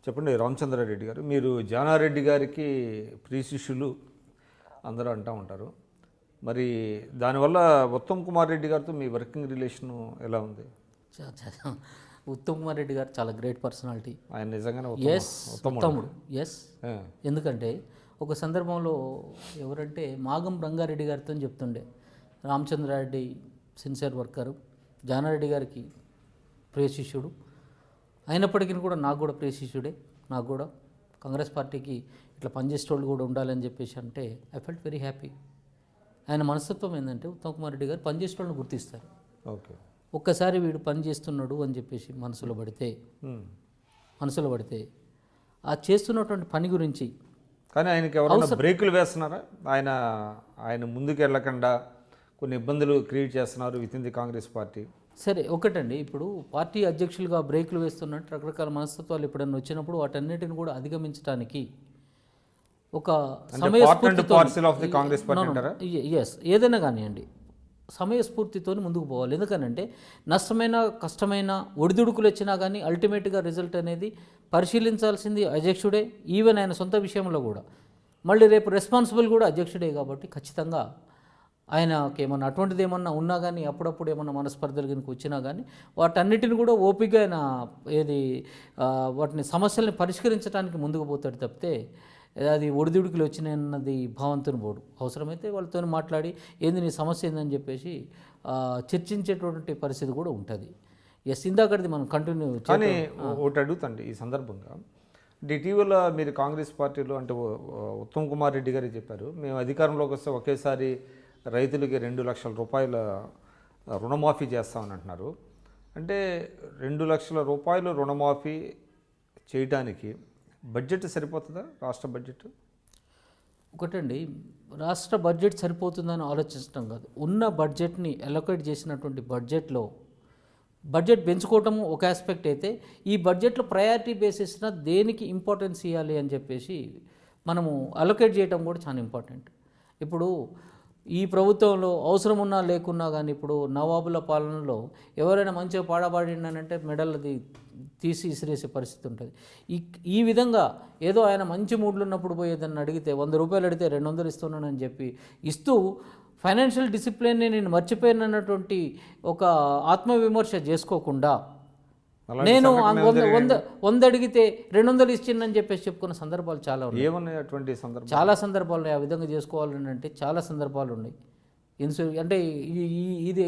చెప్పండి రామచంద్రారెడ్డి గారు, మీరు జానారెడ్డి గారికి ప్రియ శిష్యులు అందరూ అంటూ ఉంటారు. మరి దానివల్ల ఉత్తమ్ కుమార్ రెడ్డి గారితో మీ వర్కింగ్ రిలేషను ఎలా ఉంది? ఉత్తమ్ కుమార్ రెడ్డి గారు చాలా గ్రేట్ పర్సనాలిటీ. ఆయన నిజంగానే ఉత్తముడు. ఎందుకంటే ఒక సందర్భంలో ఎవరంటే మాగం రంగారెడ్డి గారితో చెప్తుండే, రామచంద్రారెడ్డి సిన్సియర్ వర్కరు, జానారెడ్డి గారికి ప్రియ శిష్యుడు, అయినప్పటికీ కూడా నాకు కూడా ప్రియ శిష్యుడే. నాకు కూడా కాంగ్రెస్ పార్టీకి ఇట్లా పనిచేసేటోళ్ళు కూడా ఉండాలని చెప్పేసి అంటే ఐ ఫెల్ట్ వెరీ హ్యాపీ. ఆయన మనస్తత్వం ఏంటంటే ఉత్తమ్ కుమార్ రెడ్డి గారు పనిచేసేటోళ్ళని గుర్తిస్తారు. ఓకే, ఒక్కసారి వీడు పని చేస్తున్నాడు అని చెప్పేసి మనసులో పడితే ఆ చేస్తున్నటువంటి పని గురించి. కానీ ఆయనకి ఎవరైనా బ్రేకులు వేస్తున్నారా? ఆయన ముందుకు వెళ్ళకుండా కొన్ని ఇబ్బందులు క్రియేట్ చేస్తున్నారు with in the Congress party. సరే, ఒకటండి, ఇప్పుడు పార్టీ అధ్యక్షులుగా బ్రేకులు వేస్తున్నట్టు రకరకాల మనస్తత్వాలు ఎప్పుడైనా వచ్చినప్పుడు వాటన్నిటిని కూడా అధిగమించడానికి ఒక ఏదైనా కానివ్వండి సమయస్ఫూర్తితో ముందుకు పోవాలి. ఎందుకనంటే నష్టమైన కష్టమైన ఒడిదుడుకులు వచ్చినా కానీ అల్టిమేట్గా రిజల్ట్ అనేది పరిశీలించాల్సింది అధ్యక్షుడే. ఈవెన్ ఆయన సొంత విషయంలో కూడా మళ్ళీ రేపు రెస్పాన్సిబుల్ కూడా అధ్యక్షుడే. కాబట్టి ఖచ్చితంగా ఆయనకి ఏమన్నా అటువంటిది ఏమన్నా ఉన్నా కానీ అప్పుడప్పుడు ఏమన్నా మనస్పర్ధలు కనుక వచ్చినా కానీ వాటన్నిటిని కూడా ఓపికగా ఆయన వాటిని సమస్యల్ని పరిష్కరించడానికి ముందుకు పోతాడు తప్పితే అది ఒడిదుడుకులు వచ్చినాయన్నది భావంతో పోడు. అవసరమైతే వాళ్ళతో మాట్లాడి ఏంది నీ సమస్య ఏందని చెప్పేసి చర్చించేటువంటి పరిస్థితి కూడా ఉంటుంది. ఇందాకది మనం కంటిన్యూ. కానీ ఒకటి అడుగుతండి ఈ సందర్భంగా, ఇటీవల మీరు కాంగ్రెస్ పార్టీలో అంటే ఉత్తమ్ కుమార్ రెడ్డి గారు చెప్పారు, మేము అధికారంలోకి వస్తే ఒకేసారి రైతులకి 2 లక్షల రూపాయల రుణమాఫీ చేస్తామని అంటున్నారు. అంటే 2 లక్షల రూపాయలు రుణమాఫీ చేయడానికి బడ్జెట్ సరిపోతుందా? రాష్ట్ర బడ్జెట్ ఒకటండి, రాష్ట్ర బడ్జెట్ సరిపోతుందని ఆలోచించడం కాదు, ఉన్న బడ్జెట్ని అలొకేట్ చేసినటువంటి బడ్జెట్లో బడ్జెట్ పెంచుకోవటము ఒక ఆస్పెక్ట్ అయితే, ఈ బడ్జెట్లో ప్రయారిటీ బేసిస్న దేనికి ఇంపార్టెన్స్ ఇవ్వాలి అని చెప్పేసి మనము అలొకేట్ చేయటం కూడా చాలా ఇంపార్టెంట్. ఇప్పుడు ఈ ప్రభుత్వంలో అవసరం ఉన్నా లేకున్నా కానీ ఇప్పుడు నవాబుల పాలనలో ఎవరైనా మంచిగా పాడబడినానంటే మెడల్ది తీసి ఇసిరేసే పరిస్థితి ఉంటుంది. ఈ విధంగా ఏదో ఆయన మంచి మూడ్లు ఉన్నప్పుడు పోయేదాన్ని అడిగితే 100 రూపాయలు అడిగితే 200 ఇస్తున్నానని చెప్పి ఇస్తూ ఫైనాన్షియల్ డిసిప్లిన్ని నేను మర్చిపోయినటువంటి ఒక ఆత్మవిమర్శ చేసుకోకుండా నేను 100 అడిగితే 200 ఇచ్చిందని చెప్పేసి చెప్పుకున్న సందర్భాలు చాలా ఉన్నాయి. చాలా సందర్భాలు ఆ విధంగా చేసుకోవాలని అంటే చాలా సందర్భాలు ఉన్నాయి. అంటే ఇది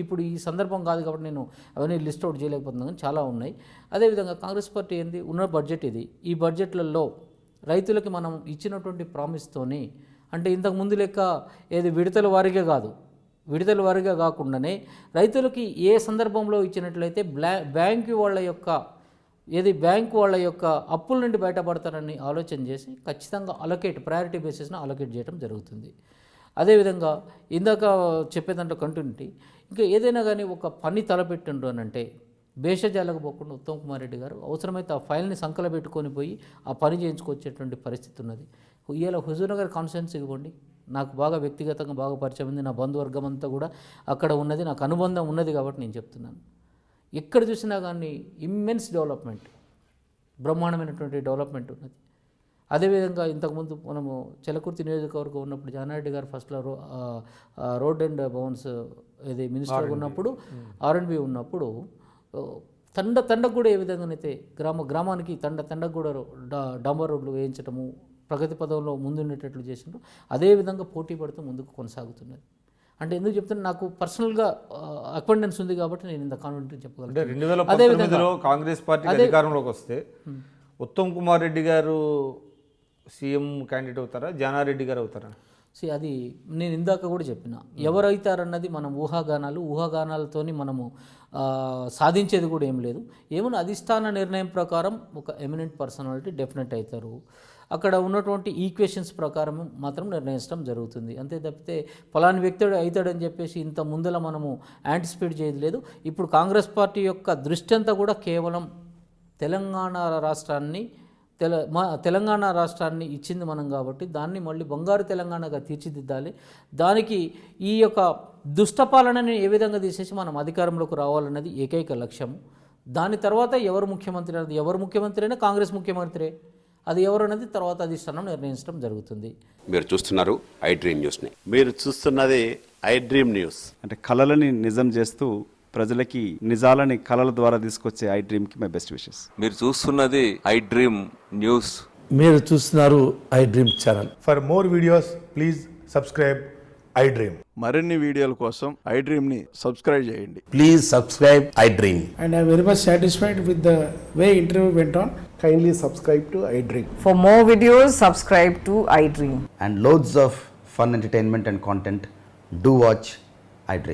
ఇప్పుడు ఈ సందర్భం కాదు కాబట్టి నేను అవన్నీ లిస్ట్ అవుట్ చేయలేకపోతున్నాను, కానీ చాలా ఉన్నాయి. అదేవిధంగా కాంగ్రెస్ పార్టీ ఏంది ఉన్న బడ్జెట్ ఇది. ఈ బడ్జెట్లలో రైతులకి మనం ఇచ్చినటువంటి ప్రామిస్తోని అంటే ఇంతకు ముందు లెక్క ఏది విడతల వారీగా కాదు, విడుదల వారీగా కాకుండానే రైతులకి ఏ సందర్భంలో ఇచ్చినట్లయితే బ్యాంకు వాళ్ళ యొక్క అప్పుల నుండి బయటపడతారని ఆలోచన చేసి ఖచ్చితంగా ప్రయారిటీ బేసిస్న అలొకేట్ చేయడం జరుగుతుంది. అదేవిధంగా ఇందాక చెప్పేదంటే కంటిన్యూటీ, ఇంకా ఏదైనా కానీ ఒక పని తలపెట్టిండ్రు అని అంటే భేషజాలకు పోకుండా ఉత్తమ్ కుమార్ రెడ్డి గారు అవసరమైతే ఆ ఫైల్ని సంకల పెట్టుకొని పోయి ఆ పని చేయించుకొచ్చేటువంటి పరిస్థితి ఉన్నది. ఇవాళ హుజూర్నగర్ కాన్స్టిట్యున్సీకి ఇవ్వండి, నాకు బాగా వ్యక్తిగతంగా బాగా పరిచయం ఉంది, నా బంధువర్గం అంతా కూడా అక్కడ ఉన్నది, నాకు అనుబంధం ఉన్నది కాబట్టి నేను చెప్తున్నాను. ఎక్కడ చూసినా కానీ ఇమ్మెన్స్ డెవలప్మెంట్, బ్రహ్మాండమైనటువంటి డెవలప్మెంట్ ఉన్నది. అదేవిధంగా ఇంతకుముందు మనము చెలకుర్తి నియోజకవర్గం ఉన్నప్పుడు జానారెడ్డి గారు ఫస్ట్లో రోడ్ అండ్ భవన్స్ ఇది మినిస్టర్గా ఉన్నప్పుడు R&B ఉన్నప్పుడు తండకు కూడా ఏ విధంగానైతే గ్రామానికి తండకు కూడా డాంబర్ రోడ్లు వేయించడము, ప్రగతి పదంలో ముందుండేటట్లు చేసిండ్రు. అదేవిధంగా పోటీ పడుతూ ముందుకు కొనసాగుతున్నది. అంటే ఎందుకు చెప్తున్నా, నాకు పర్సనల్గా అక్వెంటెన్స్ ఉంది కాబట్టి నేను ఇంత కాన్ఫిడెంట్ చెప్పగలను. 2019లో కాంగ్రెస్ పార్టీ అధికారంలోకి వస్తే ఉత్తమ్ కుమార్ రెడ్డి గారు సీఎం క్యాండిడేట్ అవుతారా, జానారెడ్డి గారు అవుతారా? అది నేను ఇందాక కూడా చెప్పిన, ఎవరైతారన్నది మనం ఊహాగానాలతోని మనము సాధించేది కూడా ఏం లేదు. ఏమన్నా అధిష్టాన నిర్ణయం ప్రకారం ఒక ఎమినెంట్ పర్సనాలిటీ డెఫినెట్ అవుతారు. అక్కడ ఉన్నటువంటి ఈక్వేషన్స్ ప్రకారం మాత్రం నిర్ణయించడం జరుగుతుంది. అంతే తప్పితే ఫలాని వ్యక్తి అవుతాడని చెప్పేసి ఇంత ముందల మనము యాంటిసిపేట్ చేయలేదు లేదు. ఇప్పుడు కాంగ్రెస్ పార్టీ యొక్క దృష్టి అంతా కూడా కేవలం తెలంగాణ రాష్ట్రాన్ని ఇచ్చింది మనం కాబట్టి దాన్ని మళ్ళీ బంగారు తెలంగాణగా తీర్చిదిద్దాలి. దానికి ఈ యొక్క దుష్టపాలనని ఏ విధంగా తీసేసి మనం అధికారంలోకి రావాలన్నది ఏకైక లక్ష్యం. దాని తర్వాత ఎవరు ముఖ్యమంత్రి అనేది ఎవరు ముఖ్యమంత్రి అయినా కాంగ్రెస్ ముఖ్యమంత్రి, అది ఎవరు అనేది తర్వాత అధిష్టానం నిర్ణయించడం జరుగుతుంది. మీరు చూస్తున్నారు ఐ డ్రీమ్ న్యూస్ని. మీరు చూస్తున్నది ఐ డ్రీమ్ న్యూస్. అంటే కళలని నిజం చేస్తూ ప్రజలకి నిజాలని కళల ద్వారా తీసుకొచ్చే ఐ డ్రీమ్కి మై బెస్ట్ విషెస్. మీరు చూస్తున్నది ఐ డ్రీమ్ న్యూస్. మీరు చూస్తున్నారు I dream channel. For more videos please subscribe I dream. మరిన్ని వీడియోల కోసం ఐ డ్రీమ్ని సబ్స్క్రైబ్ చేయండి. Please subscribe I dream. And I'm very much satisfied with the way interview went on. Kindly subscribe to I Dream. For more videos, subscribe to iDream. and loads of fun entertainment and content. Do watch iDream.